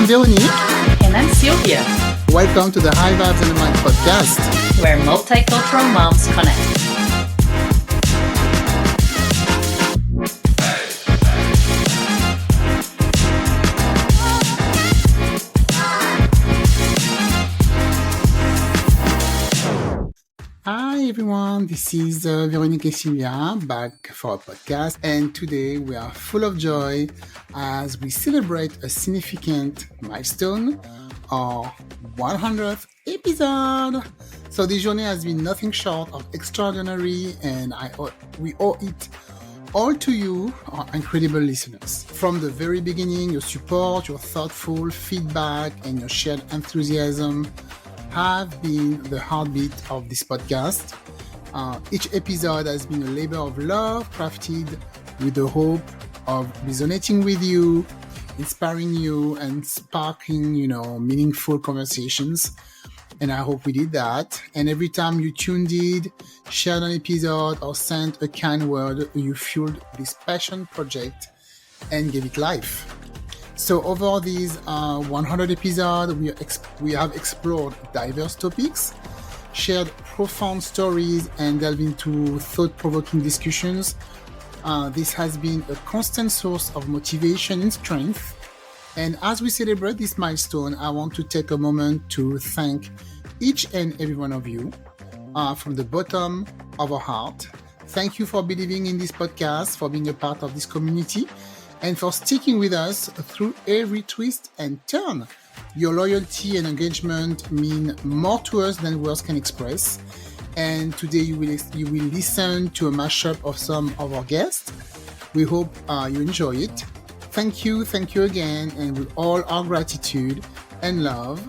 I'm Veronique. And I'm Sylvia. Welcome to the High Vibes and the Mind podcast, where multicultural moms connect. Hi everyone, this is Veronique and Sylvia back for a podcast, and today we are full of joy as we celebrate a significant milestone, our 100th episode. So this journey has been nothing short of extraordinary, and we owe it all to you, our incredible listeners. From the very beginning, your support, your thoughtful feedback, and your shared enthusiasm have been the heartbeat of this podcast. Each episode has been a labor of love crafted with the hope of resonating with you, inspiring you, and sparking, meaningful conversations. And I hope we did that. And every time you tuned in, shared an episode, or sent a kind word, you fueled this passion project and gave it life. So over these 100 episodes, we have explored diverse topics, shared profound stories, and delved into thought-provoking discussions. This has been a constant source of motivation and strength. And as we celebrate this milestone, I want to take a moment to thank each and every one of you from the bottom of our heart. Thank you for believing in this podcast, for being a part of this community, and for sticking with us through every twist and turn. Your loyalty and engagement mean more to us than words can express. And today you will listen to a mashup of some of our guests. We hope you enjoy it. Thank you again, and with all our gratitude and love,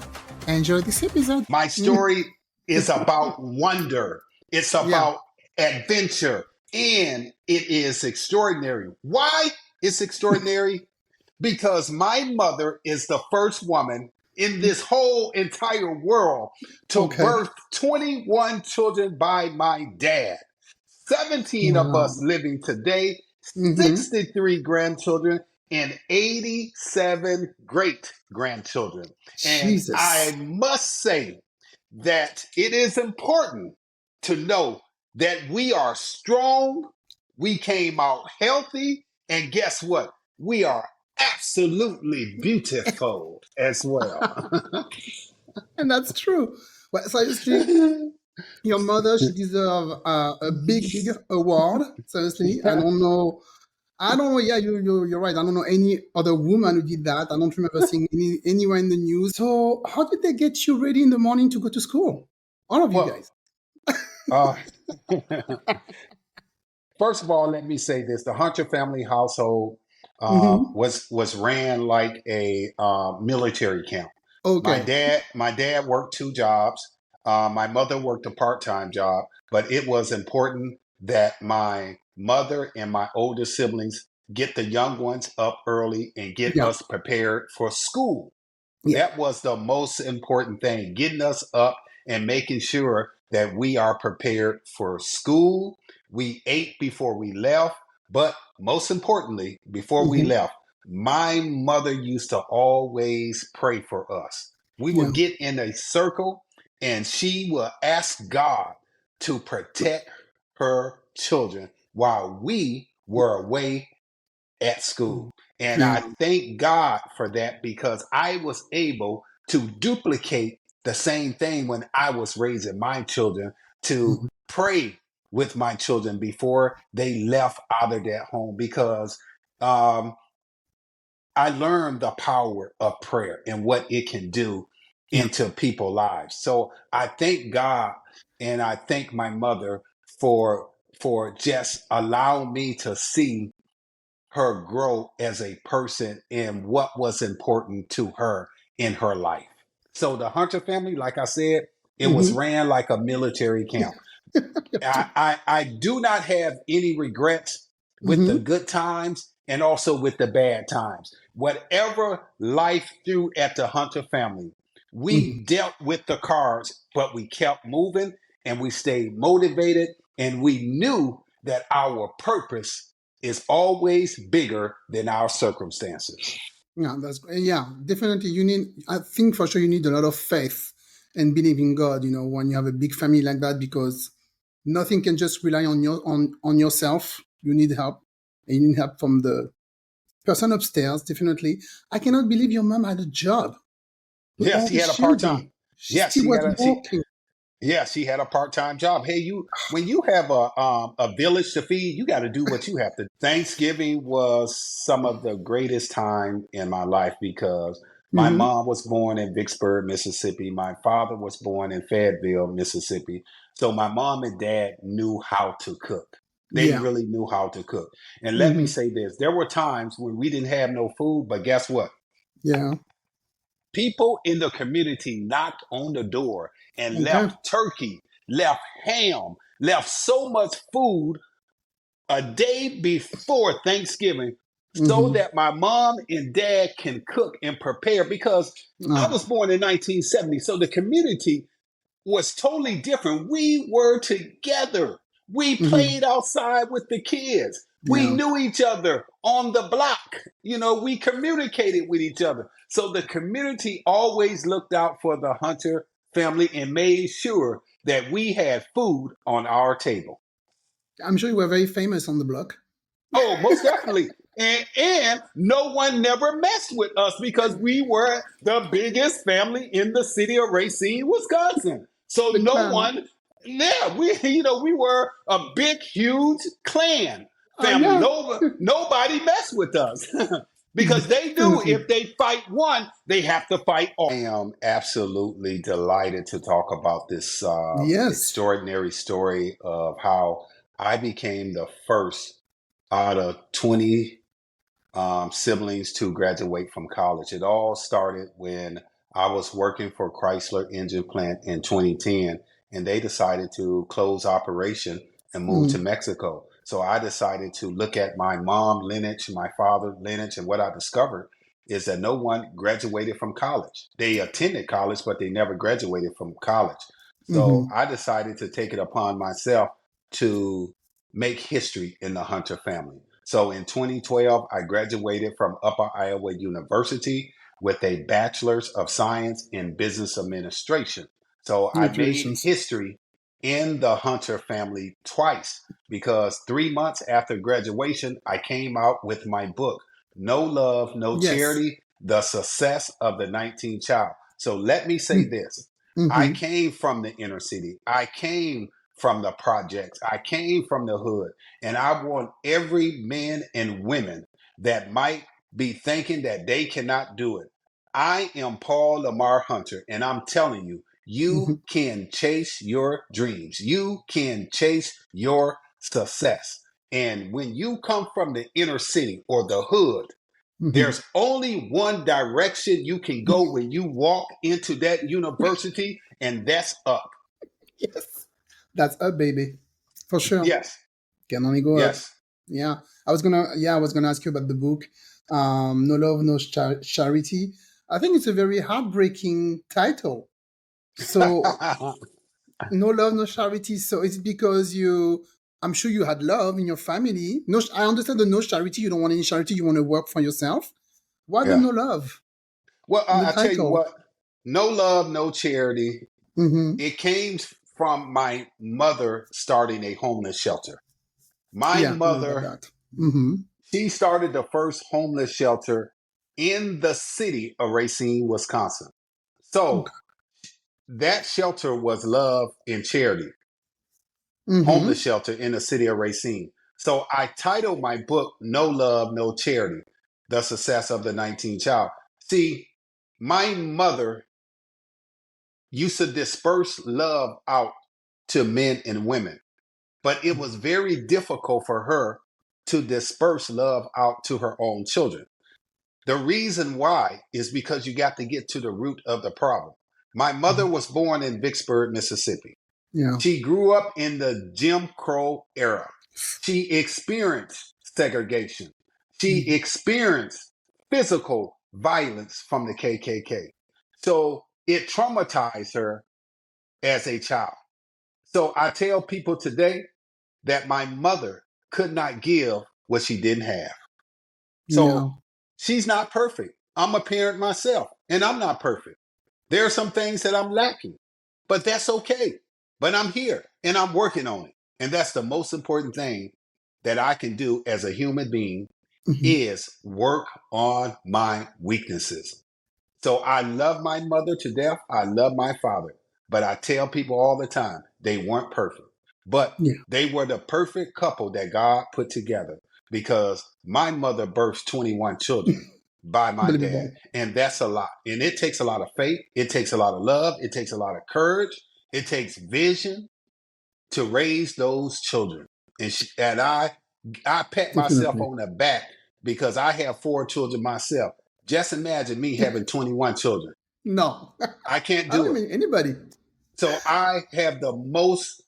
enjoy this episode. My story is about wonder. It's about adventure, and it is extraordinary. Why? It's extraordinary because my mother is the first woman in this whole entire world to birth 21 children by my dad. 17 of us living today, 63 grandchildren, and 87 great-grandchildren. And I must say that it is important to know that we are strong, we came out healthy, and guess what? We are absolutely beautiful as well. And that's true. Well, seriously, your mother, she deserves a big award. Seriously, I don't know. Yeah, you're right. I don't know any other woman who did that. I don't remember seeing anywhere in the news. So how did they get you ready in the morning to go to school? All of you guys. First of all, let me say this: the Hunter family household was ran like a military camp. Okay. My dad worked 2 jobs. My mother worked a part-time job, but it was important that my mother and my older siblings get the young ones up early and get us prepared for school. That was the most important thing, getting us up and making sure that we are prepared for school. We ate before we left, but most importantly, before we left, my mother used to always pray for us. We would get in a circle and she would ask God to protect her children while we were away at school. And I thank God for that because I was able to duplicate the same thing when I was raising my children, to pray with my children before they left out of that home, because I learned the power of prayer and what it can do into people's lives. So I thank God and I thank my mother for just allowing me to see her grow as a person and what was important to her in her life. So the Hunter family, like I said, it was ran like a military camp. I do not have any regrets with the good times and also with the bad times. Whatever life threw at the Hunter family, we dealt with the cards, but we kept moving and we stayed motivated, and we knew that our purpose is always bigger than our circumstances. Yeah, that's great. Yeah, definitely. You need. I think for sure you need a lot of faith and believe in God. When you have a big family like that, because nothing can just rely on yourself. You need help, and you need help from the person upstairs. Definitely. I cannot believe your mom had a job with Yes, all she the had a part children. time. She Yes, still she was had a she. working. Yeah, she had a part-time job. Hey, you when you have a village to feed, you got to do what you have to. Thanksgiving was some of the greatest time in my life because my Hmm. mom was born in Vicksburg, Mississippi. My father was born in Fayetteville, Mississippi. So my mom and dad knew how to cook. They Yeah. really knew how to cook. And let me Hmm. say this, there were times when we didn't have no food, but guess what? Yeah. People in the community knocked on the door and Okay. left turkey, left ham, left so much food a day before Thanksgiving so Hmm. that my mom and dad can cook and prepare because I Ah. was born in 1970. So the community was totally different. We were together. We Hmm. played outside with the kids. We Yeah. knew each other on the block. We communicated with each other. So the community always looked out for the Hunter family and made sure that we had food on our table. I'm sure you were very famous on the block. Oh, most definitely. And no one never messed with us because we were the biggest family in the city of Racine, Wisconsin. So The no clan. one, yeah, we were a big, huge clan family. Yeah. No, nobody messed with us because they knew Definitely. if they fight one, they have to fight all. I am absolutely delighted to talk about this Yes. extraordinary story of how I became the first out of 20 siblings to graduate from college. It all started when I was working for Chrysler Engine Plant in 2010, and they decided to close operation and move to Mm. Mexico. So I decided to look at my mom lineage, my father lineage, and what I discovered is that no one graduated from college. They attended college, but they never graduated from college. So Hmm. I decided to take it upon myself to make history in the Hunter family. So in 2012, I graduated from Upper Iowa University with a Bachelor's of Science in Business Administration. So I made Congratulations. history in the Hunter family twice because 3 months after graduation, I came out with my book, No Love, No Yes. Charity, The Success of the 19th Child. So let me say this. I Mm-hmm. came from the inner city. I came from the projects. I came from the hood. And I want every man and women that might be thinking that they cannot do it. I am Paul Lamar Hunter, and I'm telling you, Hmm. you can chase your dreams. You can chase your success. And when you come from the inner city or the hood, Hmm. there's only one direction you can go when you walk into that university, and that's up. Yes. That's up, baby. For sure. Yes, Can only go up. yes. Yeah. I was gonna ask you about the book, No Love, No Charity. I think it's a very heartbreaking title. So no love, no charity. So it's because I'm sure you had love in your family. No, I understand the no charity. You don't want any charity. You want to work for yourself. Why the Yeah. no love Well, in the I tell you title? what, no love, no charity. Mm-hmm. It came from my mother starting a homeless shelter. My Yeah, I know about mother, that. Mm-hmm. she started the first homeless shelter in the city of Racine, Wisconsin. Okay. So that shelter was love and charity, homeless Mm-hmm. shelter in the city of Racine. So I titled my book, No Love, No Charity, The Success of the 19th Child. See, my mother used to disperse love out to men and women, but it was very difficult for her to disperse love out to her own children. The reason why is because you got to get to the root of the problem. My mother was born in Vicksburg, Mississippi. Yeah. She grew up in the Jim Crow era. She experienced segregation. She Mm-hmm. experienced physical violence from the KKK. So it traumatized her as a child. So I tell people today that my mother could not give what she didn't have. Yeah. So she's not perfect. I'm a parent myself, and I'm not perfect. There are some things that I'm lacking, but that's okay. But I'm here and I'm working on it. And that's the most important thing that I can do as a human being Hmm. is work on my weaknesses. So I love my mother to death. I love my father. But I tell people all the time, they weren't perfect. But Yeah, they were the perfect couple that God put together because my mother birthed 21 children by my dad. unbelievable. And that's a lot. And it takes a lot of faith. It takes a lot of love. It takes a lot of courage. It takes vision to raise those children. And I pat myself Definitely. on the back because I have 4 children myself. Just imagine me having 21 children. No, I can't I do don't it. mean anybody. So I have the most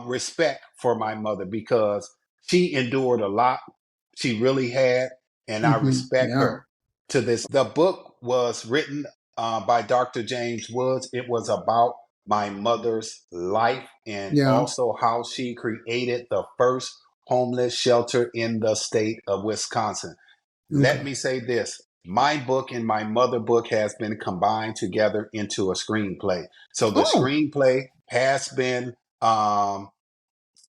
respect for my mother because she endured a lot. She really had, and I Hmm. respect Yeah, her to this. The book was written by Dr. James Woods. It was about my mother's life and yeah. also how she created the first homeless shelter in the state of Wisconsin. Let Okay. me say this. My book and my mother book has been combined together into a screenplay. So the Oh, screenplay has been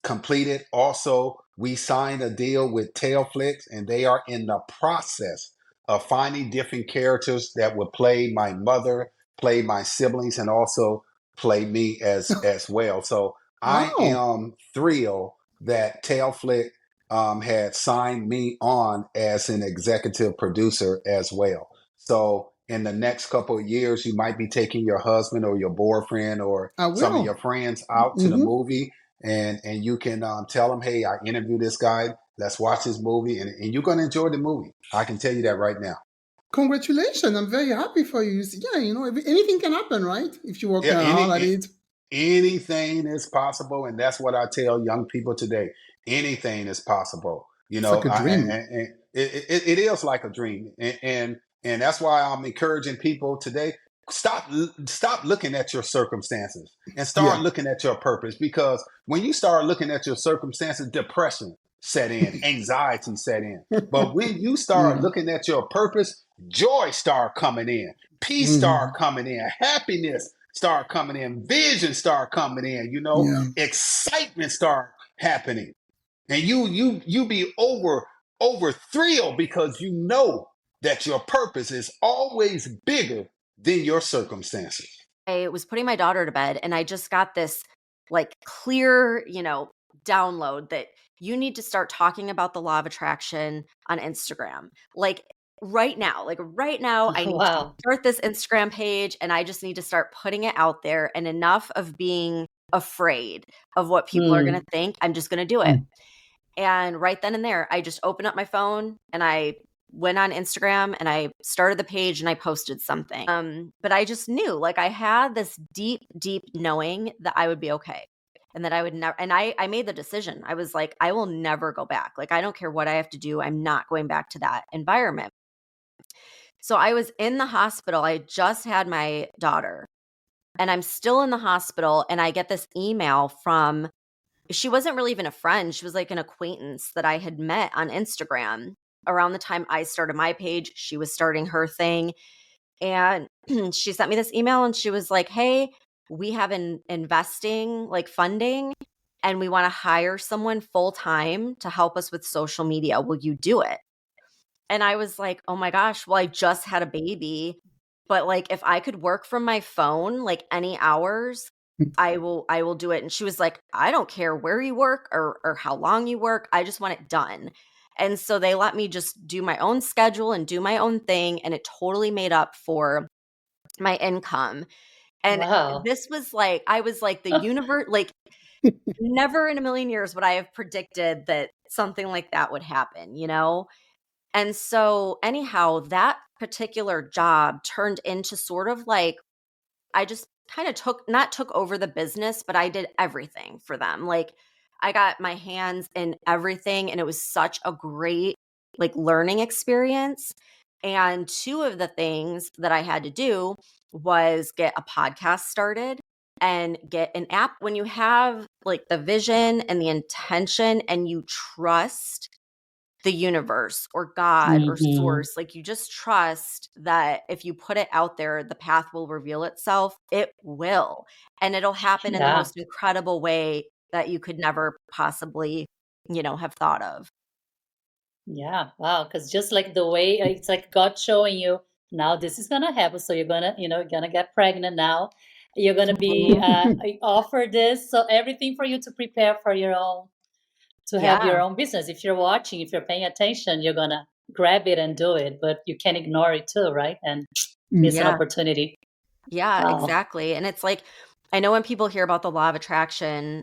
completed. Also, we signed a deal with Tailflix, and they are in the process of finding different characters that will play my mother, play my siblings, and also play me as well. So I wow. am thrilled that Tailflix had signed me on as an executive producer as well. So in the next couple of years, you might be taking your husband or your boyfriend or I some of your will. friends out to the Hmm. movie, and you can tell them, hey, I interviewed this guy. Let's watch this movie, and you're going to enjoy the movie. I can tell you that right now. Congratulations. I'm very happy for you. Yeah, anything can happen, right? If you work Yeah, hard at it. anything is possible, and that's what I tell young people today. Anything is possible. It's like a dream. And it is like a dream, and that's why I'm encouraging people today. Stop looking at your circumstances and start Yeah. looking at your purpose. Because when you start looking at your circumstances, depression set in, anxiety set in. But when you start Yeah. looking at your purpose, joy start coming in, peace start Hmm. coming in, happiness start coming in, vision start coming in, Yeah. excitement start happening. And you be over thrilled because you know that your purpose is always bigger than your circumstances. I was putting my daughter to bed and I just got this like clear, download that you need to start talking about the law of attraction on Instagram. Like right now, I need to Wow. start this Instagram page and I just need to start putting it out there and enough of being afraid of what people are going to Mm. think. I'm just going to do it. And right then and there, I just opened up my phone and I went on Instagram and I started the page and I posted something. But I just knew, like, I had this deep, deep knowing that I would be okay and that I would never. And I made the decision. I was like, I will never go back. Like, I don't care what I have to do. I'm not going back to that environment. So I was in the hospital. I just had my daughter and I'm still in the hospital. And I get this email from, she wasn't really even a friend. She was like an acquaintance that I had met on Instagram around the time I started my page. She was starting her thing. And she sent me this email and she was like, hey, we have an investing, like funding, and we want to hire someone full time to help us with social media. Will you do it? And I was like, oh my gosh, well, I just had a baby. But like if I could work from my phone like any hours, I will do it. And she was like, I don't care where you work or how long you work. I just want it done. And so they let me just do my own schedule and do my own thing. And it totally made up for my income. And Wow. this was like, I was like, the universe, like, never in a million years would I have predicted that something like that would happen, you know? And so, anyhow, that particular job turned into sort of like, I just kind of not took over the business, but I did everything for them. Like, I got my hands in everything, and it was such a great, like, learning experience. And two of the things that I had to do was get a podcast started and get an app. When you have like the vision and the intention and you trust the universe or God or source. Like you just trust that if you put it out there, the path will reveal itself. It will. And it'll happen in the Yeah. most incredible way that you could never possibly, have thought of. Yeah. Wow. Because just like the way it's like God showing you now this is gonna happen. So you're gonna, gonna get pregnant now. You're gonna be offered this. So everything for you to prepare for your own to have your Yeah. own business. If you're watching, if you're paying attention, you're gonna grab it and do it. But you can't ignore it too, right? And miss an Yeah. opportunity. Yeah, Wow. exactly. And it's like, I know when people hear about the law of attraction,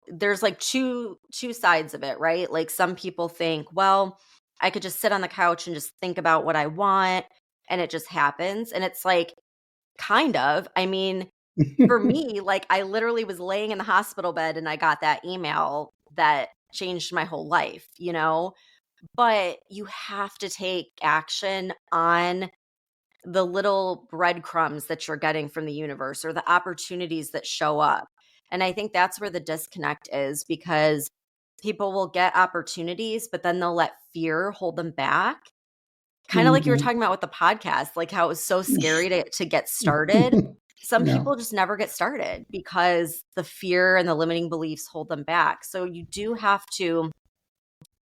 there's like two sides of it, right? Like some people think, well, I could just sit on the couch and just think about what I want and it just happens. And it's like, kind of. I mean, for me, like I literally was laying in the hospital bed and I got that email that changed my whole life, But you have to take action on the little breadcrumbs that you're getting from the universe or the opportunities that show up. And I think that's where the disconnect is, because people will get opportunities, but then they'll let fear hold them back. Kind of like you were talking about with the podcast, like how it was so scary to get started. Some Yeah. people just never get started because the fear and the limiting beliefs hold them back. So you do have to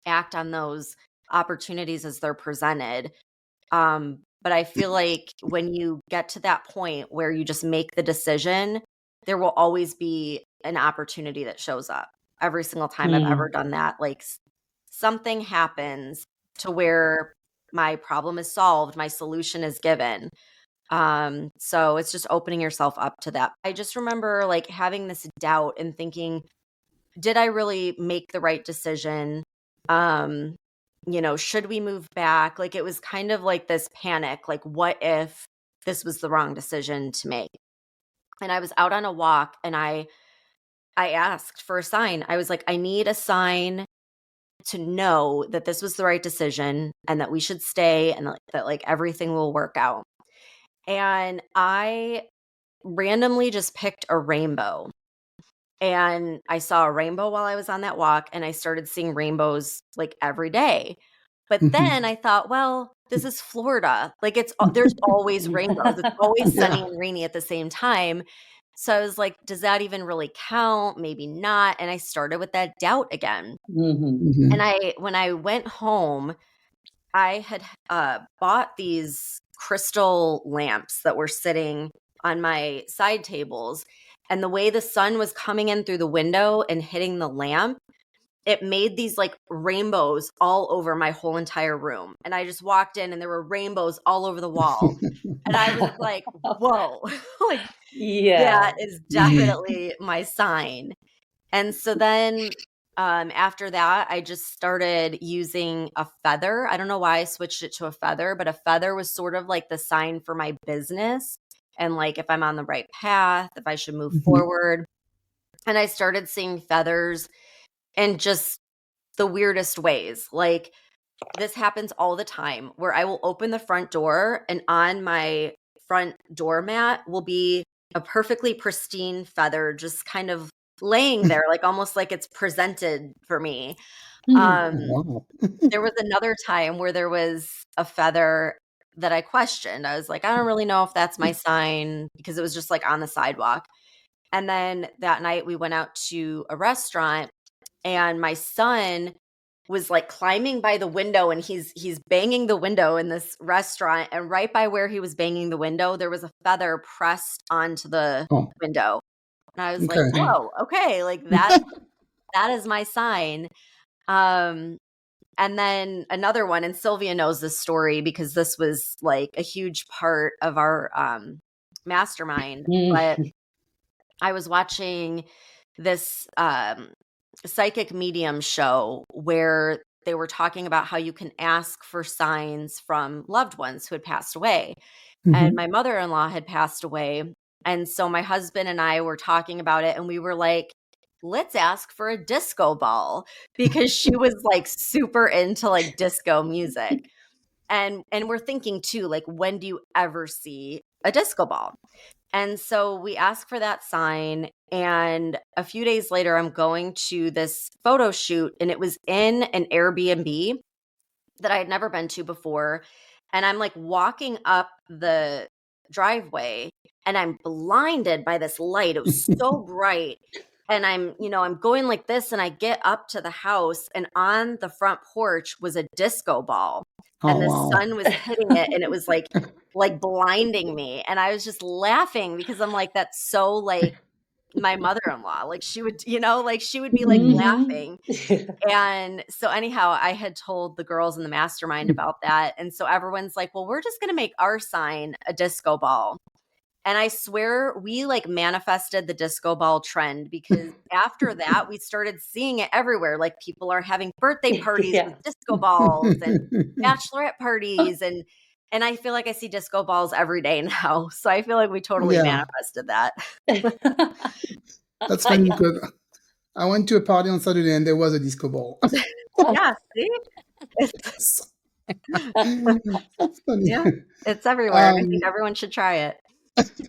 act on those opportunities as they're presented. But I feel like when you get to that point where you just make the decision, there will always be an opportunity that shows up. Every single time I've ever done that, like something happens to where my problem is solved, my solution is given. So it's just opening yourself up to that. I just remember like having this doubt and thinking, did I really make the right decision? Should we move back? Like it was kind of like this panic, like what if this was the wrong decision to make? And I was out on a walk and I asked for a sign. I was like, I need a sign to know that this was the right decision and that we should stay and that like everything will work out. And I randomly just picked a rainbow. And I saw a rainbow while I was on that walk, and I started seeing rainbows like every day. But then I thought, well, this is Florida. Like there's always rainbows. It's always sunny and rainy at the same time. So I was like, does that even really count? Maybe not. And I started with that doubt again. And when I went home, I had bought these crystal lamps that were sitting on my side tables. And the way the sun was coming in through the window and hitting the lamp, it made these like rainbows all over my whole entire room. And I just walked in and there were rainbows all over the wall. And I was like, whoa, like, that is definitely my sign. And so then after that, I just started using a feather. I don't know why I switched it to a feather, but a feather was sort of like the sign for my business. And like if I'm on the right path, if I should move forward. And I started seeing feathers in just the weirdest ways. Like this happens all the time where I will open the front door and on my front doormat will be a perfectly pristine feather just kind of laying there, like almost like it's presented for me. Wow. There was another time where there was a feather that I questioned. I was like, I don't really know if that's my sign because it was just like on the sidewalk. And then that night we went out to a restaurant and my son was like climbing by the window and he's banging the window in this restaurant. And right by where he was banging the window, there was a feather pressed onto the window. And I was like, whoa, okay, like that is my sign. And then another one, and Sylvia knows this story because this was like a huge part of our mastermind. But I was watching this psychic medium show where they were talking about how you can ask for signs from loved ones who had passed away. And my mother-in-law had passed away. And so my husband and I were talking about it and we were like, let's ask for a disco ball because she was like super into like disco music. And we're thinking too, like, when do you ever see a disco ball? And so we ask for that sign. And a few days later, I'm going to this photo shoot, and it was in an Airbnb that I had never been to before. And I'm like walking up the driveway, and I'm blinded by this light. It was so bright. And I'm going like this, and I get up to the house, and on the front porch was a disco ball, and Oh, the wow. sun was hitting it, and it was like blinding me. And I was just laughing because I'm like, that's so like my mother-in-law. Like she would, like she would be like laughing. And so anyhow, I had told the girls in the mastermind about that. And so everyone's like, well, we're just going to make our sign a disco ball. And I swear we like manifested the disco ball trend, because after that, we started seeing it everywhere. Like people are having birthday parties Yeah. with disco balls and bachelorette parties. And I feel like I see disco balls every day now. So I feel like we totally Yeah, manifested that. that's funny because I went to a party on Saturday and there was a disco ball. Yeah, see? That's funny. Yeah, it's everywhere. I think Um, everyone should try it.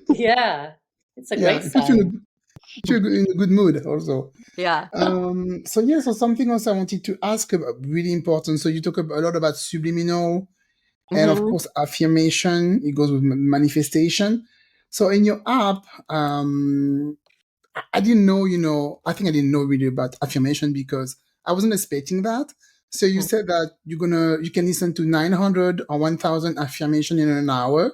Yeah. It's a yeah, great it puts you sign. in a good mood also. Yeah. So something else I wanted to ask about, really important. So you talk a lot about subliminal and of Mhm. course affirmation. It goes with manifestation. So in your app, I didn't know, I think I didn't know really about affirmation because I wasn't expecting that. So you Mhm. said that you can listen to 900 or 1000 affirmation in an hour.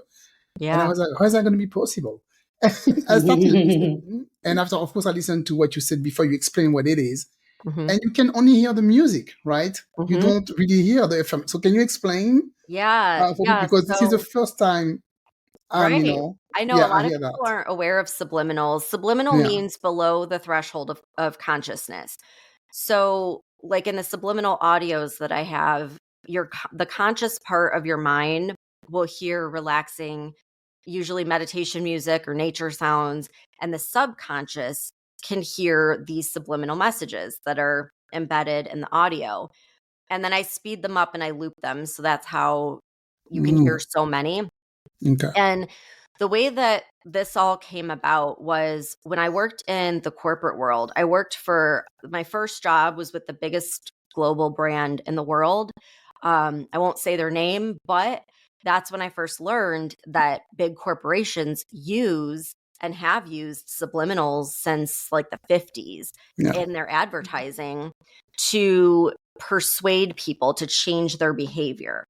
And I Yeah. was like, how is that going to be possible? I started listening. And after, of course, I listened to what you said before you explain what it is. Mhm. And you can only hear the music, right? You Mhm. don't really hear the FM. So can you explain Yeah. for me? Yeah. Because this is the So, first time, right. I know a yeah, I lot of hear people that. aren't aware of subliminals. Subliminal Yeah, means below the threshold of consciousness. So, like in the subliminal audios that I have, the conscious part of your mind will hear relaxing, usually meditation music or nature sounds, and the subconscious can hear these subliminal messages that are embedded in the audio. And then I speed them up and I loop them. So that's how you can hear so many. okay. And the way that this all came about was when I worked in the corporate world. I worked for my first job was with the biggest global brand in the world. I won't say their name, but that's when I first learned that big corporations use and have used subliminals since like the 50s Yeah, in their advertising to persuade people to change their behavior.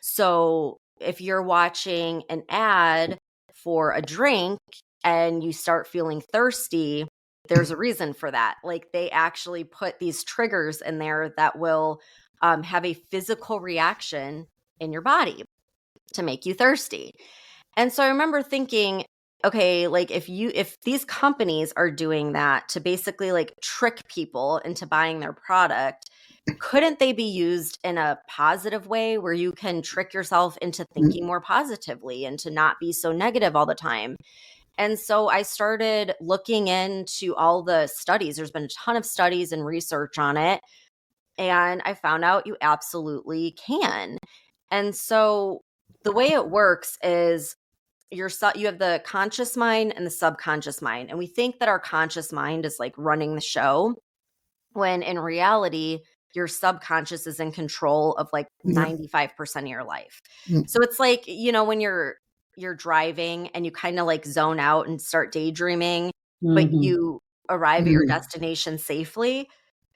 So if you're watching an ad for a drink and you start feeling thirsty, there's a reason for that. Like they actually put these triggers in there that will have a physical reaction in your body to make you thirsty. And so I remember thinking, okay, like if these companies are doing that to basically like trick people into buying their product, couldn't they be used in a positive way where you can trick yourself into thinking more positively and to not be so negative all the time? And so I started looking into all the studies. There's been a ton of studies and research on it. And I found out you absolutely can. And so the way it works is you have the conscious mind and the subconscious mind. And we think that our conscious mind is like running the show, when in reality, your subconscious is in control of like yeah. 95% of your life. Mm. So it's like, when you're driving and you kind of like zone out and start daydreaming, but Mhm. you arrive at your destination safely.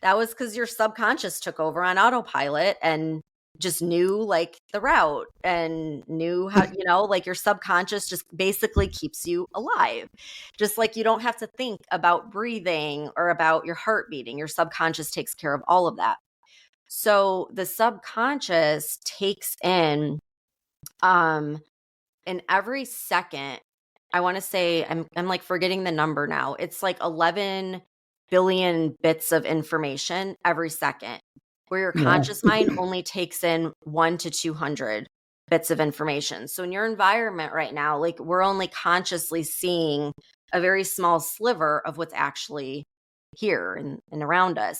That was because your subconscious took over on autopilot and just knew like the route and knew how, like your subconscious just basically keeps you alive. Just like you don't have to think about breathing or about your heart beating. Your subconscious takes care of all of that. So the subconscious takes in every second, I want to say I'm like forgetting the number now. It's like 11 billion bits of information every second, where your Wow. conscious mind only takes in 1 to 200 bits of information. So in your environment right now, like we're only consciously seeing a very small sliver of what's actually here and around us.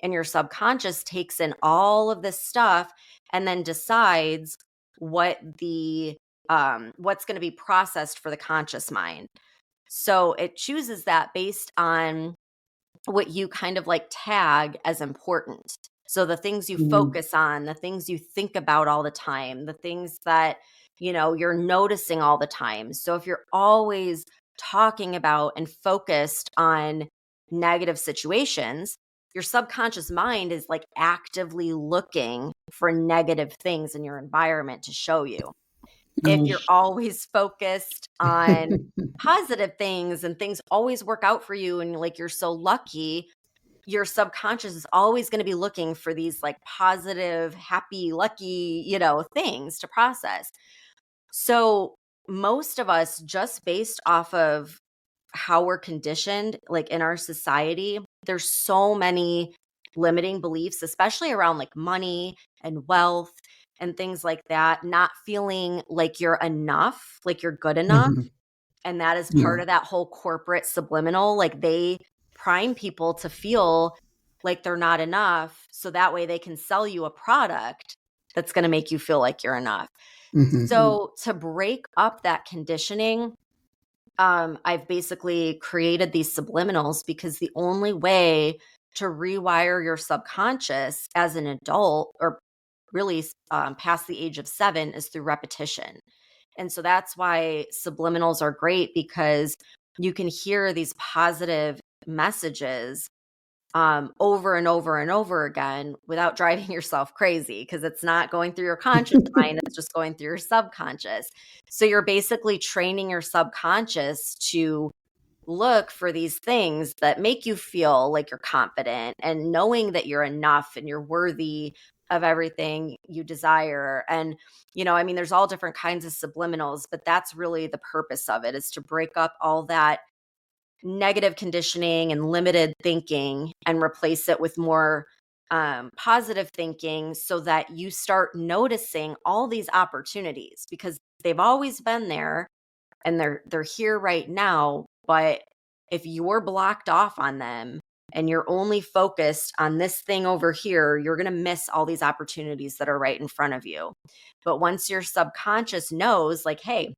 And your subconscious takes in all of this stuff and then decides what's going to be processed for the conscious mind. So it chooses that based on what you kind of like tag as important. So the things you focus on, the things you think about all the time, the things that, you're noticing all the time. So if you're always talking about and focused on negative situations, your subconscious mind is like actively looking for negative things in your environment to show you. If you're always focused on positive things and things always work out for you and like you're so lucky, your subconscious is always going to be looking for these like positive, happy, lucky, things to process. So most of us, just based off of how we're conditioned, like in our society, there's so many limiting beliefs, especially around like money and wealth and things like that, not feeling like you're enough, like you're good enough. And that is part of that whole corporate subliminal. Like they prime people to feel like they're not enough. So that way they can sell you a product that's going to make you feel like you're enough. So to break up that conditioning, I've basically created these subliminals because the only way to rewire your subconscious as an adult or really past the age of 7 is through repetition. And so that's why subliminals are great, because you can hear these positive messages over and over and over again without driving yourself crazy, because it's not going through your conscious mind, it's just going through your subconscious. So you're basically training your subconscious to look for these things that make you feel like you're confident and knowing that you're enough and you're worthy of everything you desire. And, there's all different kinds of subliminals, but that's really the purpose of it, is to break up all that negative conditioning and limited thinking and replace it with more positive thinking, so that you start noticing all these opportunities, because they've always been there and they're here right now. But if you're blocked off on them and you're only focused on this thing over here, you're going to miss all these opportunities that are right in front of you. But once your subconscious knows, like, hey,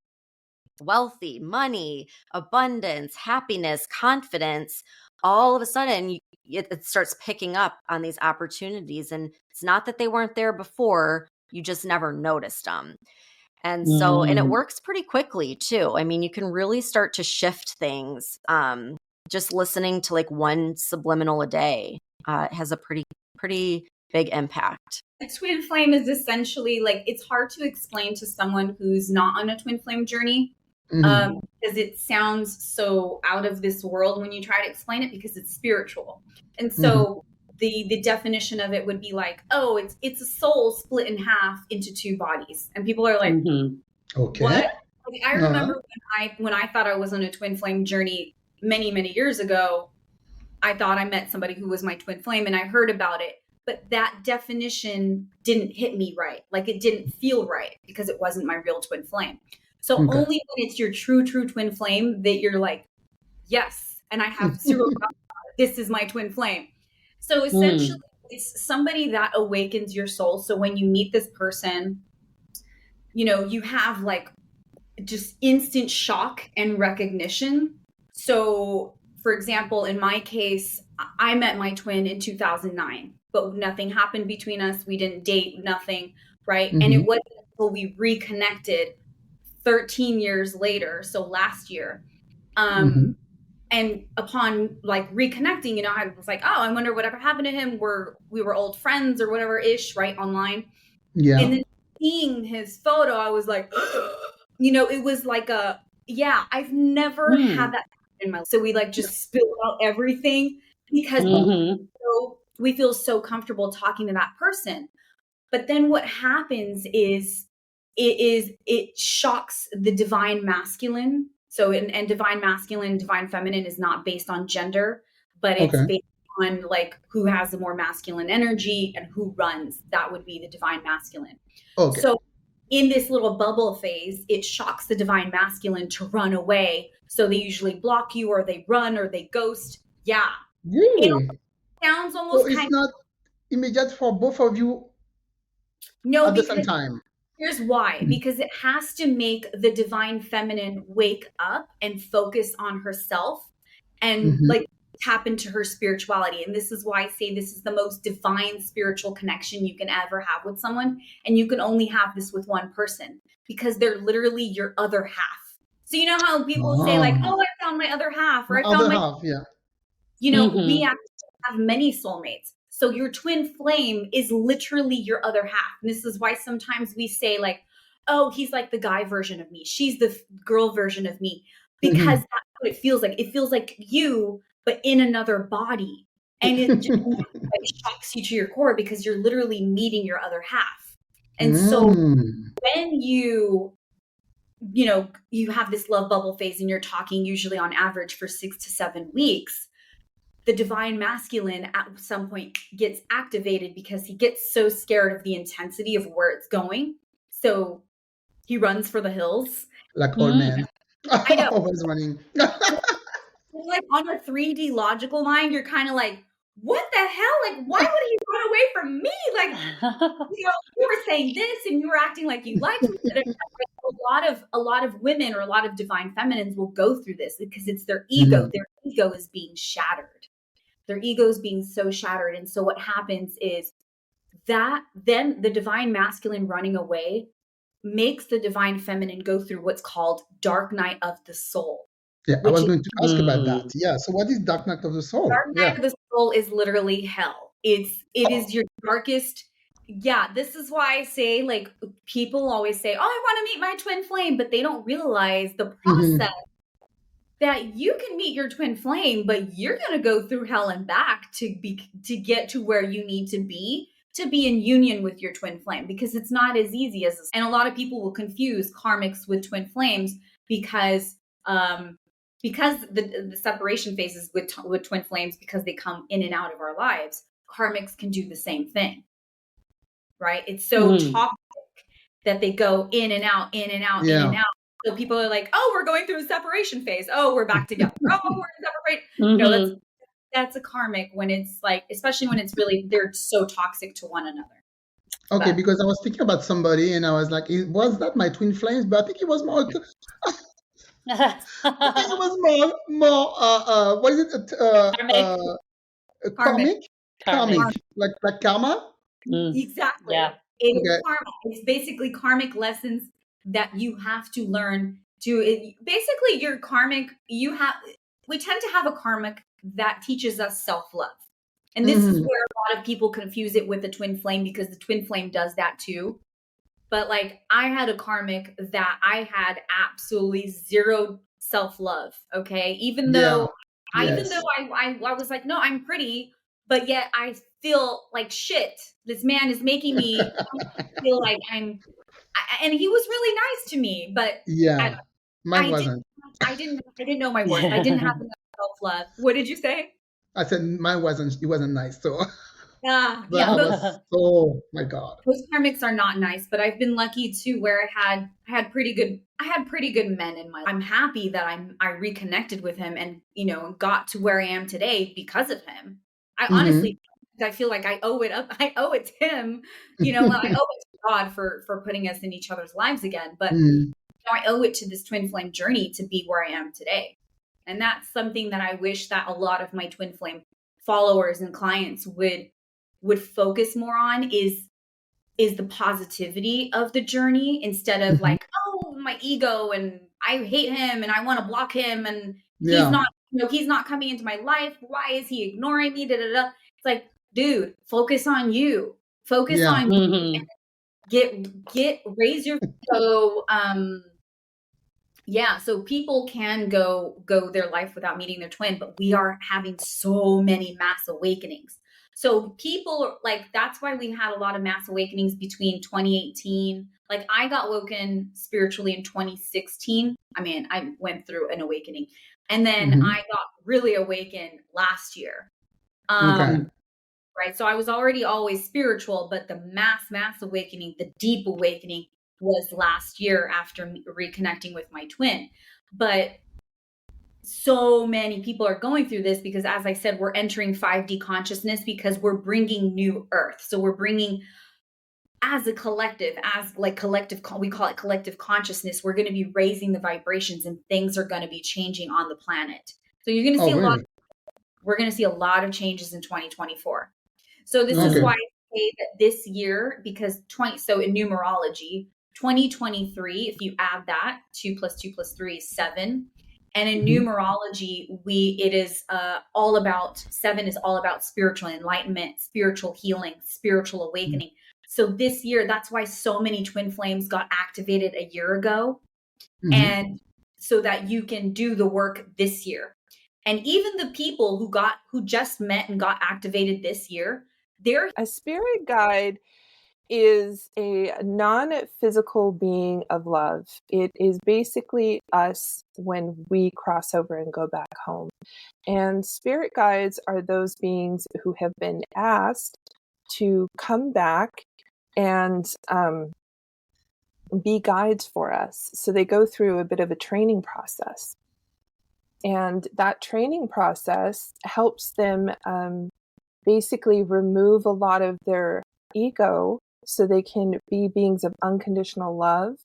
wealthy, money, abundance, happiness, confidence, all of a sudden it starts picking up on these opportunities. And it's not that they weren't there before, you just never noticed them. And so, and it works pretty quickly too. You can really start to shift things. Just listening to like one subliminal a day has a pretty big impact. A twin flame is essentially like, it's hard to explain to someone who's not on a twin flame journey. Because it sounds so out of this world when you try to explain it, because it's spiritual. And so the definition of it would be like, oh, it's a soul split in half into 2 bodies. And people are like, Okay. what? Like, I remember when I thought I was on a twin flame journey many, many years ago, I thought I met somebody who was my twin flame and I heard about it. But that definition didn't hit me right. Like, it didn't feel right because it wasn't my real twin flame. So only when it's your true twin flame that you're like, yes, and I have zero problem. This is my twin flame. So essentially, it's somebody that awakens your soul. So when you meet this person, you have like just instant shock and recognition. So for example, in my case, I met my twin in 2009, but nothing happened between us. We didn't date, nothing, right? And it wasn't until we reconnected 13 years later, so last year, and upon like reconnecting, I was like, oh, I wonder whatever happened to him. We were old friends or whatever ish, right, online. And then seeing his photo, I was like, it was like I've never had that in my life. So we like just spilled out everything because we feel so comfortable talking to that person. But then what happens is it shocks the divine masculine. So and divine masculine, divine feminine is not based on gender, but it's based on like who has the more masculine energy and who runs. That would be the divine masculine. So in this little bubble phase, it shocks the divine masculine to run away. So they usually block you, or they run, or they ghost. Yeah. Really? It sounds almost so it's not immediate for both of you at the same time. Here's why. Because it has to make the divine feminine wake up and focus on herself and like tap into her spirituality. And this is why I say this is the most divine spiritual connection you can ever have with someone. And you can only have this with one person because they're literally your other half. So you know how people say like, oh, I found my other half, or I found my half, yeah. You know, we actually have many soulmates. So your twin flame is literally your other half. And this is why sometimes we say like, oh, he's like the guy version of me. She's the girl version of me. Because that's what it feels like. It feels like you, but in another body. And it just like, shocks you to your core because you're literally meeting your other half. And so when you know, you have this love bubble phase and you're talking usually on average for 6 to 7 weeks, the divine masculine at some point gets activated because he gets so scared of the intensity of where it's going. So he runs for the hills. Like old man. I know. Always running. Like on a 3D logical mind, you're kind of like, what the hell? Like, why would he run away from me? Like, you know, you were saying this and you were acting like you liked me. A lot of women or a lot of divine feminines will go through this because it's their ego. Their ego is being shattered. Their ego is being so shattered. And so what happens is that then the divine masculine running away makes the divine feminine go through what's called dark night of the soul. Yeah, I was going to ask about that. Yeah. So what is dark night of the soul? Dark night of the soul is literally hell. It is your darkest. Yeah, this is why I say, like, people always say, oh, I want to meet my twin flame, but they don't realize the process that you can meet your twin flame, but you're going to go through hell and back to get to where you need to be in union with your twin flame, because it's not as easy as this. And a lot of people will confuse karmics with twin flames because the separation phases with twin flames, because they come in and out of our lives, karmics can do the same thing, right? It's so toxic that they go in and out, in and out, in and out. So people are like, oh, we're going through a separation phase. Oh, we're back together. Oh, we're separate. No, that's a karmic when it's like, especially when it's really, they're so toxic to one another. Okay, because I was thinking about somebody and I was like, was that my twin flames? But I think it was more. I think it was more. What is it? Karmic, like karma. Exactly. Yeah. It's karma. It's basically karmic lessons that you have to learn to. Basically, your karmic. We tend to have a karmic that teaches us self-love, and this is where a lot of people confuse it with the twin flame, because the twin flame does that too. But like, I had a karmic that I had absolutely zero self-love. Okay. Even though I was like, no, I'm pretty, but yet I feel like shit. This man is making me feel like and he was really nice to me, but mine wasn't. I didn't know my worth. I didn't have enough self-love. What did you say? I said mine wasn't. It wasn't nice. So. Oh my God. Those karmics are not nice, but I've been lucky too, where I had pretty good men in my life. I'm happy that I reconnected with him and, you know, got to where I am today because of him. I honestly, I feel like I owe it up. I owe it to him, you know, I owe it to God for putting us in each other's lives again. But you know, I owe it to this twin flame journey to be where I am today. And that's something that I wish that a lot of my twin flame followers and clients would focus more on is the positivity of the journey, instead of like, oh, my ego and I hate him and I want to block him and he's not coming into my life. Why is he ignoring me? It's like, dude, focus on you. Focus on you. Raise your so people can go their life without meeting their twin, but we are having so many mass awakenings. So people, like, that's why we had a lot of mass awakenings between 2018. Like, I got woken spiritually in 2016. I mean, I went through an awakening, and then I got really awakened last year. Right. So I was already always spiritual, but the mass awakening, the deep awakening, was last year after reconnecting with my twin. But so many people are going through this because, as I said, we're entering 5D consciousness because we're bringing new earth. So we're bringing as a collective, as like collective, we call it collective consciousness, we're going to be raising the vibrations and things are going to be changing on the planet. So you're going to see Oh, really? we're going to see a lot of changes in 2024. So this is Okay. why I say that this year, because so in numerology, 2023, if you add that, 2 + 2 + 3 is 7. And in numerology, it is all about, 7 is all about spiritual enlightenment, spiritual healing, spiritual awakening. So this year, that's why so many twin flames got activated a year ago. And so that you can do the work this year. And even the people who just met and got activated this year, A spirit guide is a non-physical being of love. It is basically us when we cross over and go back home. And spirit guides are those beings who have been asked to come back and be guides for us. So they go through a bit of a training process. And that training process helps them basically remove a lot of their ego so they can be beings of unconditional love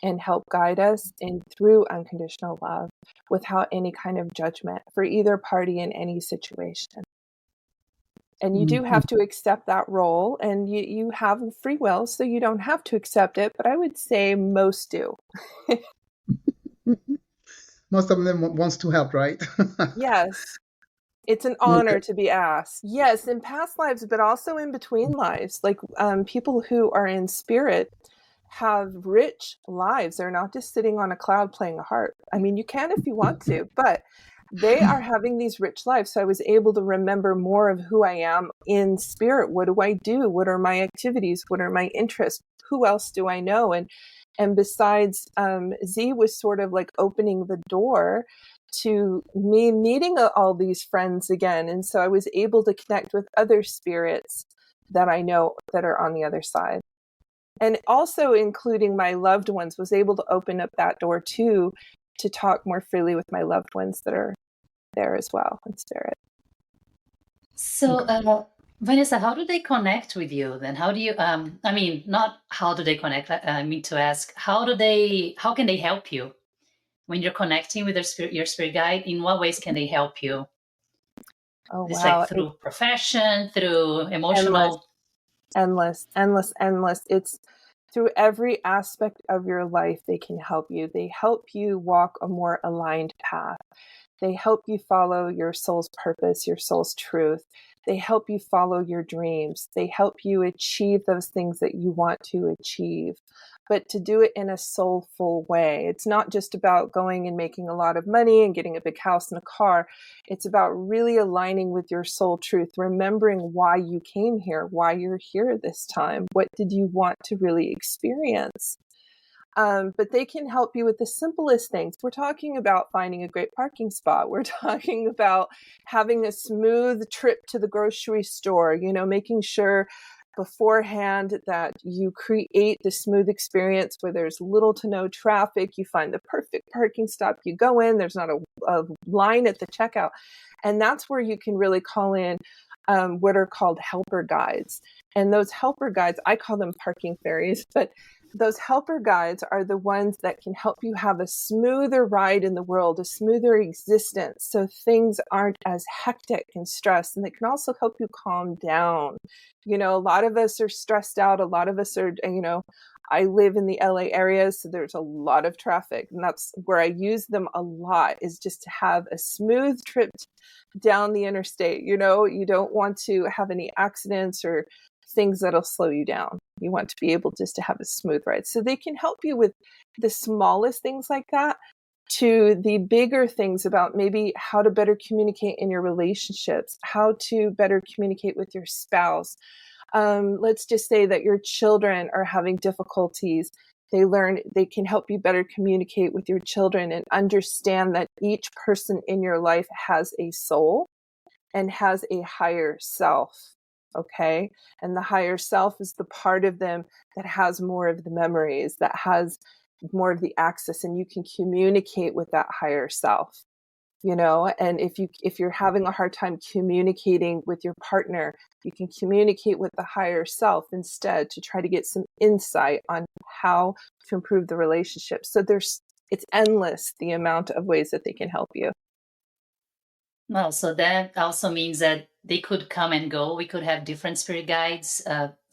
and help guide us in through unconditional love without any kind of judgment for either party in any situation. And you do have to accept that role, and you have free will, so you don't have to accept it, but I would say most do. Most of them wants to help, right? Yes. It's an honor to be asked. Yes, in past lives, but also in between lives. Like people who are in spirit have rich lives. They're not just sitting on a cloud playing a harp. I mean, you can if you want to, but they are having these rich lives. So I was able to remember more of who I am in spirit. What do I do? What are my activities? What are my interests? Who else do I know? And besides, Z was sort of like opening the door to me meeting all these friends again. And so I was able to connect with other spirits that I know that are on the other side. And also including my loved ones, was able to open up that door too, to talk more freely with my loved ones that are there as well in spirit. So, Vanessa, how do they connect with you then? How do you, I mean, not how do they connect, I mean to ask, how can they help you? When you're connecting with your spirit guide, in what ways can they help you? Oh, It's wow. like through profession, through emotional. Endless. It's through every aspect of your life they can help you. They help you walk a more aligned path. They help you follow your soul's purpose, your soul's truth. They help you follow your dreams. They help you achieve those things that you want to achieve, but to do it in a soulful way. It's not just about going and making a lot of money and getting a big house and a car. It's about really aligning with your soul truth, remembering why you came here, why you're here this time. What did you want to really experience? But they can help you with the simplest things. We're talking about finding a great parking spot. We're talking about having a smooth trip to the grocery store, making sure beforehand that you create the smooth experience where there's little to no traffic. You find the perfect parking stop. You go in, there's not a line at the checkout. And that's where you can really call in what are called helper guides. And those helper guides, I call them parking fairies, but those helper guides are the ones that can help you have a smoother ride in the world, a smoother existence, so things aren't as hectic and stressed. And they can also help you calm down. A lot of us are stressed out. A lot of us are, I live in the LA area, so there's a lot of traffic. And that's where I use them a lot, is just to have a smooth trip down the interstate. You don't want to have any accidents or things that'll slow you down. You want to be able just to have a smooth ride. So they can help you with the smallest things like that to the bigger things about maybe how to better communicate in your relationships, how to better communicate with your spouse. Let's just say that your children are having difficulties. They can help you better communicate with your children and understand that each person in your life has a soul and has a higher self. Okay. And the higher self is the part of them that has more of the memories, that has more of the access, and you can communicate with that higher self. And if you're having a hard time communicating with your partner, you can communicate with the higher self instead to try to get some insight on how to improve the relationship. So it's endless, the amount of ways that they can help you. Well, so that also means that they could come and go. We could have different spirit guides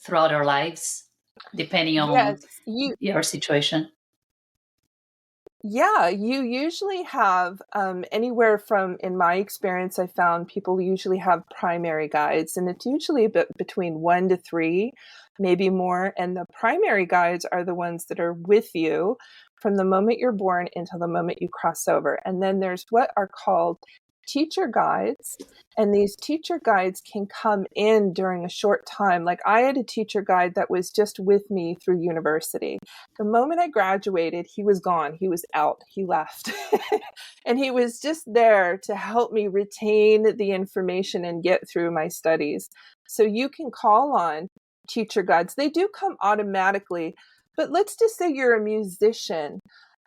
throughout our lives, depending on your situation. Yeah, you usually have anywhere from, in my experience, I found people usually have primary guides, and it's usually between 1 to 3, maybe more. And the primary guides are the ones that are with you from the moment you're born until the moment you cross over. And then there's what are called teacher guides. And these teacher guides can come in during a short time. Like I had a teacher guide that was just with me through university. The moment I graduated, he was gone. He was out. He left. And he was just there to help me retain the information and get through my studies. So you can call on teacher guides. They do come automatically. But let's just say you're a musician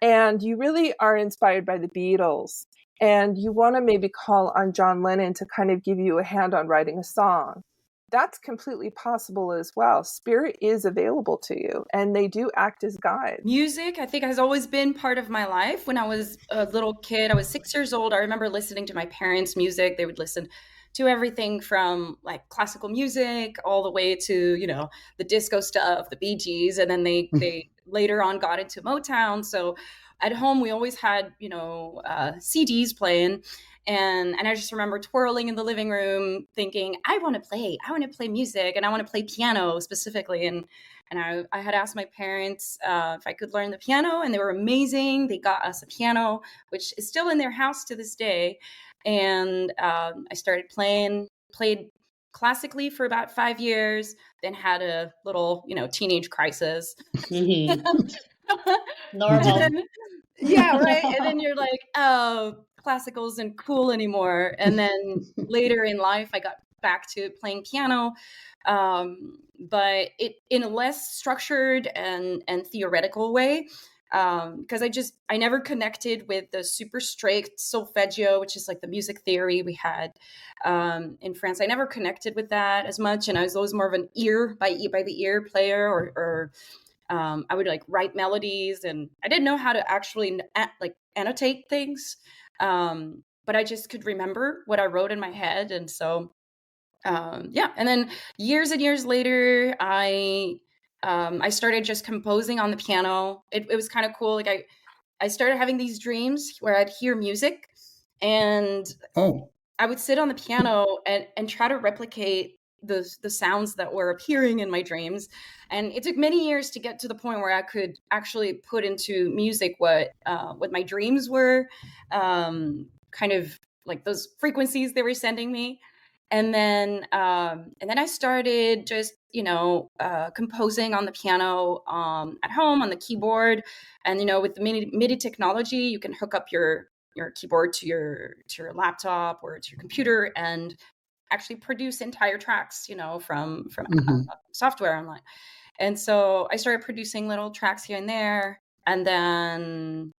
and you really are inspired by the Beatles, and you want to maybe call on John Lennon to kind of give you a hand on writing a song. That's completely possible as well. Spirit is available to you, and they do act as guides. Music, I think, has always been part of my life. When I was a little kid, I was 6 years old. I remember listening to my parents' music. They would listen to everything from like classical music all the way to, the disco stuff, the Bee Gees. And then they later on got into Motown. So at home, we always had, CDs playing. And I just remember twirling in the living room thinking, I want to play music, and I want to play piano specifically. And I had asked my parents if I could learn the piano, and they were amazing. They got us a piano, which is still in their house to this day. And I started played classically for about 5 years, then had a little, teenage crisis. Normal. Yeah, right. And then you're like, oh, classical isn't cool anymore. And then later in life, I got back to playing piano, but in a less structured and theoretical way, because I never connected with the super strict solfeggio, which is like the music theory we had in France. I never connected with that as much, and I was always more of an ear by the ear player, or I would like write melodies, and I didn't know how to actually annotate things, but I just could remember what I wrote in my head. And so and then years and years later, I started just composing on the piano. It was kind of cool. Like I started having these dreams where I'd hear music, and I would sit on the piano and try to replicate the sounds that were appearing in my dreams. And it took many years to get to the point where I could actually put into music what my dreams were, kind of like those frequencies they were sending me. And then I started just, composing on the piano at home on the keyboard. And, with the MIDI technology, you can hook up your keyboard to your laptop or to your computer and actually produce entire tracks, from software online. And so I started producing little tracks here and there. And then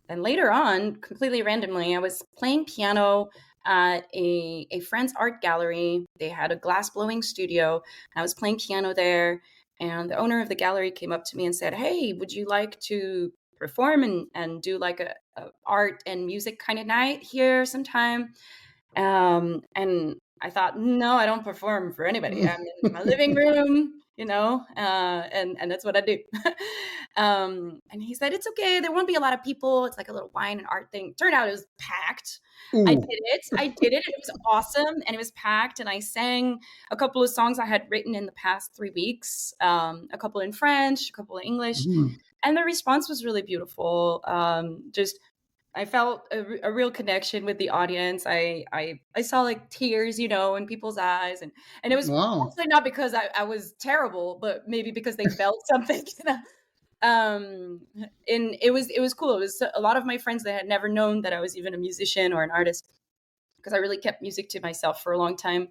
later on, completely randomly, I was playing piano at a friend's art gallery. They had a glass blowing studio. And I was playing piano there. And the owner of the gallery came up to me and said, hey, would you like to perform and do like a art and music kind of night here sometime? And I thought, no, I don't perform for anybody. I'm in my living room, and that's what I do. And he said, it's okay. There won't be a lot of people. It's like a little wine and art thing. Turned out it was packed. Ooh. I did it. It was awesome. And it was packed. And I sang a couple of songs I had written in the past 3 weeks, a couple in French, a couple in English. And the response was really beautiful. I felt a real connection with the audience. I saw like tears, in people's eyes, and it was mostly not because I was terrible, but maybe because they felt something. And it was cool. It was a lot of my friends that had never known that I was even a musician or an artist, because I really kept music to myself for a long time.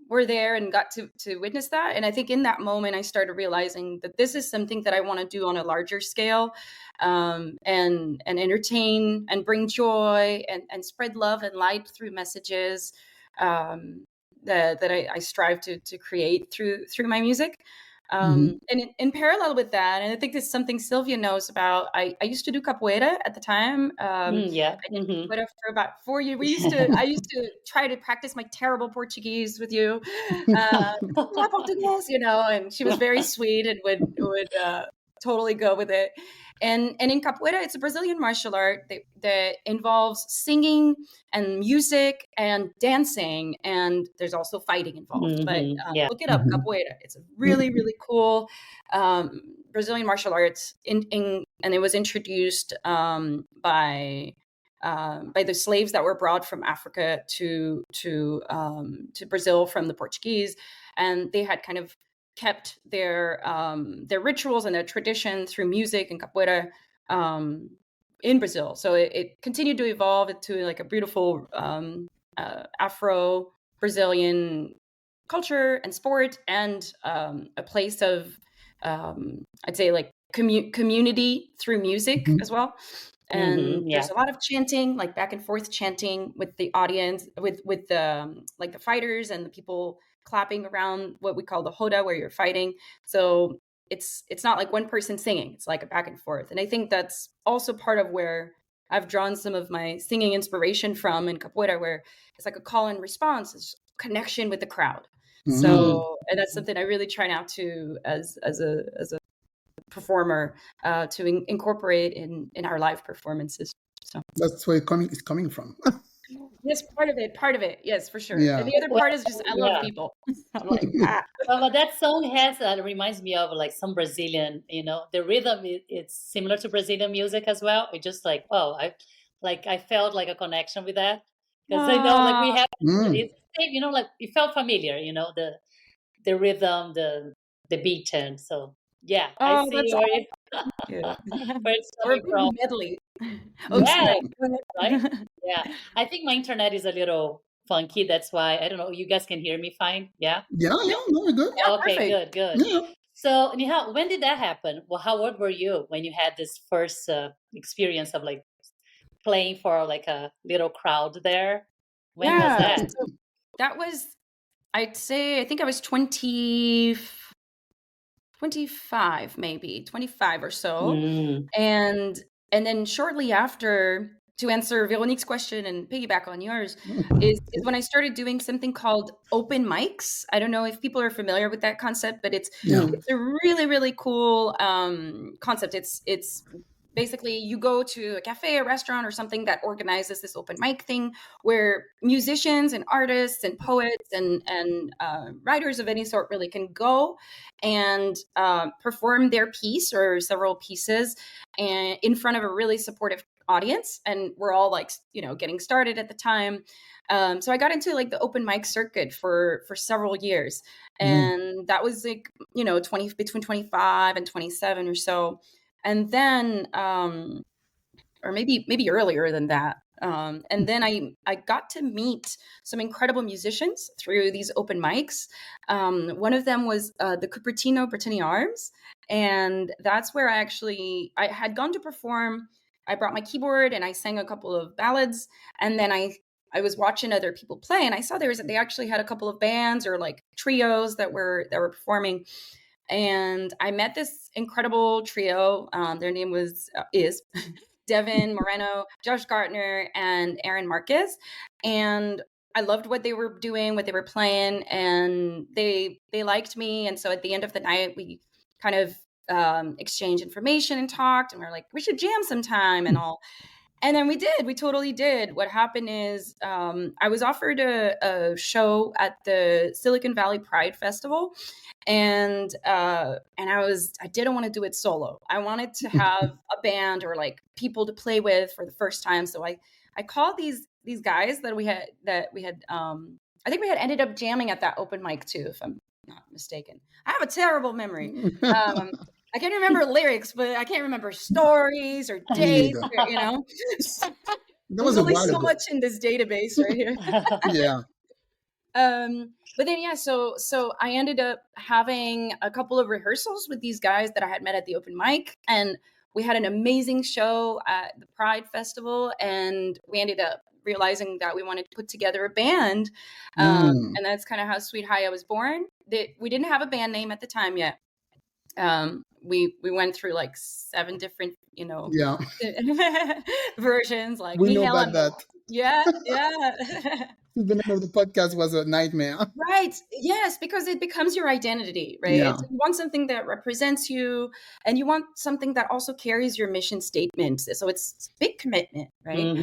were there and got to witness that. And I think in that moment, I started realizing that this is something that I want to do on a larger scale, and entertain and bring joy and spread love and light through messages that I strive to create through my music. And in parallel with that, and I think this is something Sylvia knows about, I used to do capoeira at the time. Yeah. I did capoeira for about 4 years. I used to try to practice my terrible Portuguese with you. "Olá, Português," and she was very sweet and would totally go with it. And in capoeira, it's a Brazilian martial art that involves singing and music and dancing, and there's also fighting involved. But Yeah. look it up, capoeira. It's a really, really cool Brazilian martial arts, and it was introduced by the slaves that were brought from Africa to Brazil from the Portuguese, and they had kind of kept their rituals and their tradition through music and capoeira in Brazil. So it continued to evolve into like a beautiful Afro-Brazilian culture and sport, and a place of I'd say like community through music as well. And Yeah. there's a lot of chanting, like back and forth chanting with the audience, with the like the fighters and the people clapping around what we call the hoda, where you're fighting. So it's not like one person singing, it's like a back and forth. And I think that's also part of where I've drawn some of my singing inspiration from in capoeira, where it's like a call and response, it's connection with the crowd. So, and that's something I really try now to, as a performer, to incorporate in our live performances. So That's where it's coming from. yes, part of it, yes, for sure. Yeah. And the other part is just I love people. I'm like, Well, that song has reminds me of like some Brazilian, the rhythm it's similar to Brazilian music as well. It just like, oh, I felt like a connection with that, because I know like we have it's same, like it felt familiar, the rhythm, the beat, and so yeah, I see that's where, where it's or a coming from. medley. Yeah, right? Yeah. I think my internet is a little funky. That's why, I don't know, you guys can hear me fine? Yeah? Yeah, no, we're good. Yeah, Okay, perfect. good. Yeah. So, Nihal, when did that happen? Well, how old were you when you had this first experience of like playing for like a little crowd there? When was that? So that was, I'd say, I think I was 25, maybe 25 or so. And then shortly after, to answer Veronique's question and piggyback on yours, is when I started doing something called open mics. I don't know if people are familiar with that concept, but it's a really, really cool concept. It's basically you go to a cafe, a restaurant, or something that organizes this open mic thing, where musicians and artists and poets and writers of any sort really can go and perform their piece or several pieces and in front of a really supportive audience. And we're all like, getting started at the time. So I got into like the open mic circuit for several years. And that was like, between 25 and 27 or so. And then, or maybe earlier than that. And then I got to meet some incredible musicians through these open mics. One of them was the Cupertino Brittany Arms. And that's where I had gone to perform. I brought my keyboard and I sang a couple of ballads. And then I was watching other people play, and I saw they actually had a couple of bands or like trios that were performing. And I met this incredible trio. Their name is Devin Moreno, Josh Gartner, and Aaron Marquez. And I loved what they were doing, what they were playing, and they liked me. And so at the end of the night, we kind of exchanged information and talked, and we were like, we should jam sometime and all. And then we totally did. What happened is I was offered a show at the Silicon Valley Pride Festival. And I didn't want to do it solo. I wanted to have a band or like people to play with for the first time. So I called these guys that we had I think we had ended up jamming at that open mic too, if I'm not mistaken. I have a terrible memory. I can remember lyrics, but I can't remember stories or dates. There was only so much in this database right here. Yeah. But then, yeah, so I ended up having a couple of rehearsals with these guys that I had met at the open mic, and we had an amazing show at the Pride Festival, and we ended up realizing that we wanted to put together a band. And that's kind of how Sweet Haya was born. We didn't have a band name at the time yet. We went through like 7 different, versions. Like we know about that. Yeah. The name of the podcast was a nightmare. Right. Yes, because it becomes your identity, right? Yeah. You want something that represents you, and you want something that also carries your mission statement. So it's big commitment, right?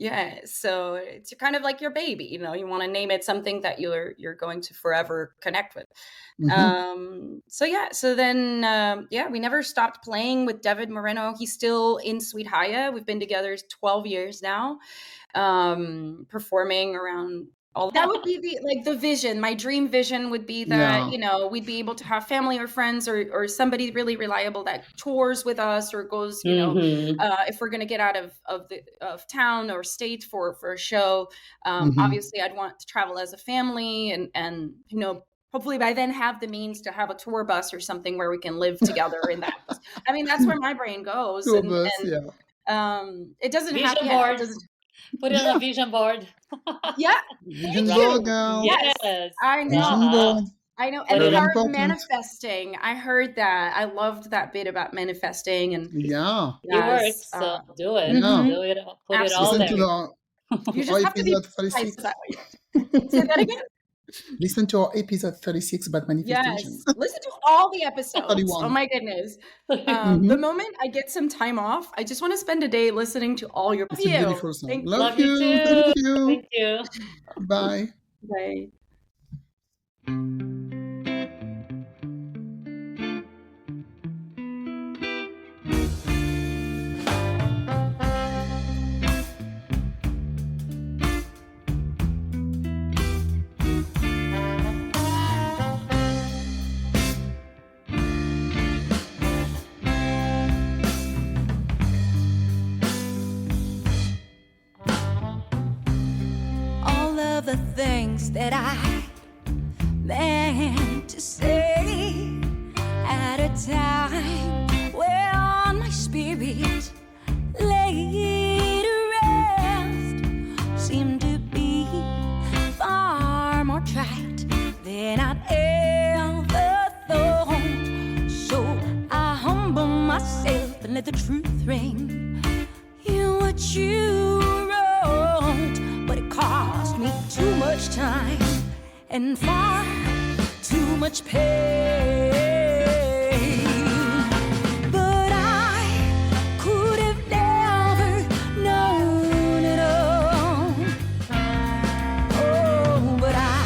Yeah. So it's kind of like your baby, you want to name it something that you're going to forever connect with. So then we never stopped playing with David Moreno. He's still in Sweet Haya. We've been together 12 years now, performing around all that. Would be the vision. My dream vision would be that we'd be able to have family or friends or somebody really reliable that tours with us or goes if we're going to get out of town or state for a show. Obviously I'd want to travel as a family and hopefully by then have the means to have a tour bus or something where we can live together in that. I mean, that's where my brain goes. It doesn't have to. Put it on a vision board. Yeah. Vision board, girl. Yes. I know. Vision board. I know. And part of manifesting. I heard that. I loved that bit about manifesting. And yeah. It works. So do it. Yeah. Do it. Put it all there. You just have to be precise. Say that again. Listen to our episode 36 about manifestation. Yes, listen to all the episodes. 31. Oh my goodness. The moment I get some time off, I just want to spend a day listening to all your It's a beautiful song. Love you too. Thank you. Thank you. Bye. Bye. The things that I meant to say at a time when my spirit laid to rest seemed to be far more trite than I'd ever thought. So I humble myself and let the truth ring in what you wrote. But it cost me too much time and far too much pain. But I could have never known it all. Oh, but I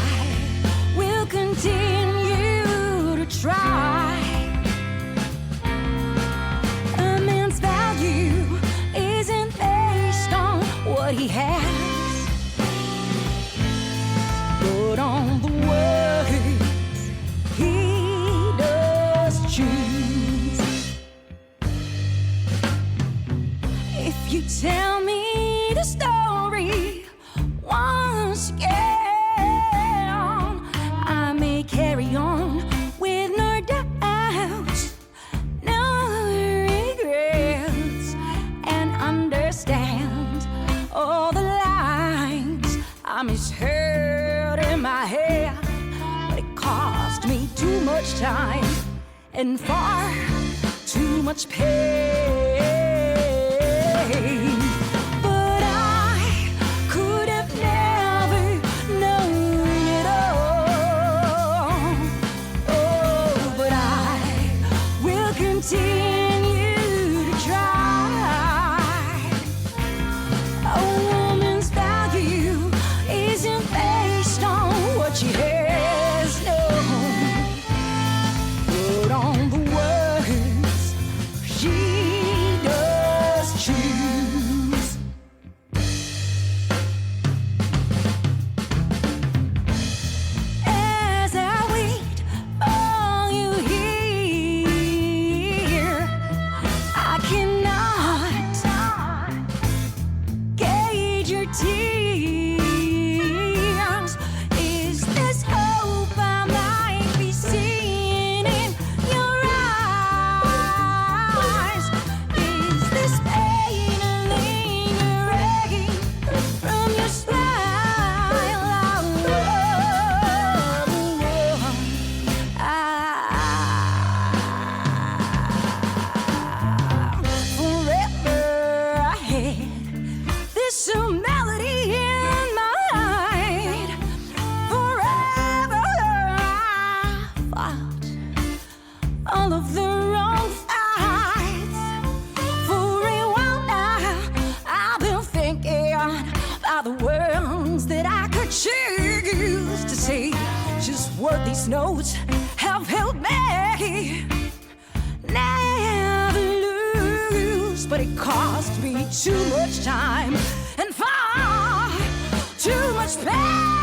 will continue to try. A man's value isn't based on what he has, but on the words he does choose. If you tell me the story once again, I may carry on with no doubts, no regrets, and understand all the lines I misheard in my head. But it cost me too much time and far too much pain. But I could have never known it all. Oh, but I will continue to try. A woman's value isn't based on what she has, no, but on the words she does choose. As I wait for you here, but it cost me too much time and far too much pain.